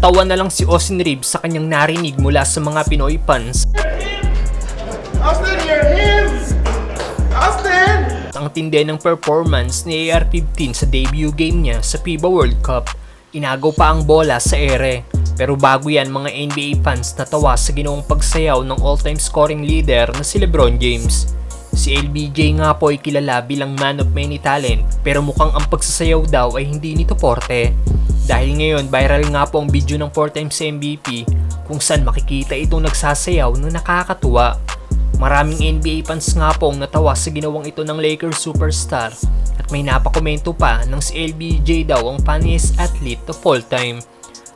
Natawa na lang si Austin Reeves sa kanyang narinig mula sa mga Pinoy fans. Austin, you're him! Austin! Ang tindi ng performance ni AR-15 sa debut game niya sa FIBA World Cup. Inagaw pa ang bola sa ere. Pero bago yan, mga NBA fans natawa sa ginawang pagsayaw ng all-time scoring leader na si LeBron James. Si LBJ nga po ay kilala bilang man of many talent, pero mukhang ang pagsasayaw daw ay hindi nito forte. Dahil ngayon, viral nga po ang video ng 4 times MVP kung saan makikita itong nagsasayaw na nakakatuwa. Maraming NBA fans nga po ang natawa sa ginawang ito ng Lakers superstar at may napakomento pa ng si LBJ daw ang funniest athlete of all time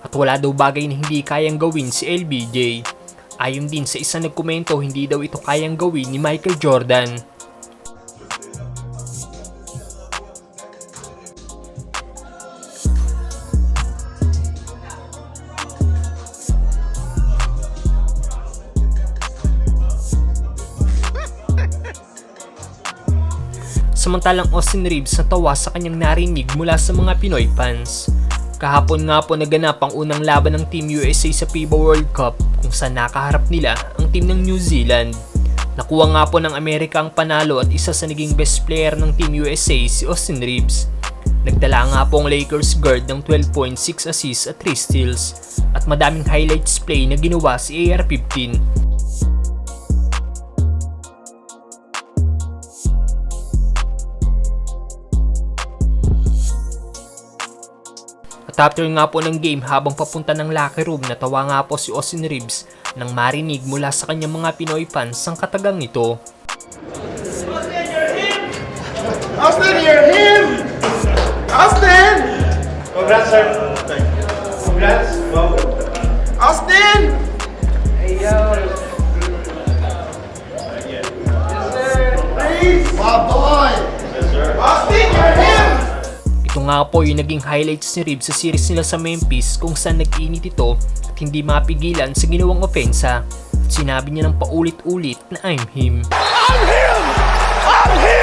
at wala daw bagay na hindi kayang gawin si LBJ. Ayon din sa isang nagkomento, hindi daw ito kayang gawin ni Michael Jordan. Samantalang Austin Reeves natawa sa kanyang narinig mula sa mga Pinoy fans. Kahapon nga po naganap ang unang laban ng Team USA sa FIBA World Cup kung saan nakaharap nila ang team ng New Zealand. Nakuha nga po ng Amerika ang panalo at isa sa naging best player ng Team USA si Austin Reeves. Nagdala nga po ang Lakers guard ng 12.6 assists at 3 steals at madaming highlights play na ginawa si AR-15. At after nga po ng game, habang papunta ng locker room, natawa nga po si Austin Reeves nang marinig mula sa kanyang mga Pinoy fans ang katagang ito. Austin, you're him! Austin! Congrats, sir. Congrats. Wow. Austin! Hey, yo. Please! My boy. Yes, sir. Austin, you're him! Ito nga po yung naging highlights ni Reeves sa series nila sa Memphis kung saan nag-init ito at hindi mapigilan sa ginawang opensa. At sinabi niya ng paulit-ulit na I'm him. I'm him! I'm him!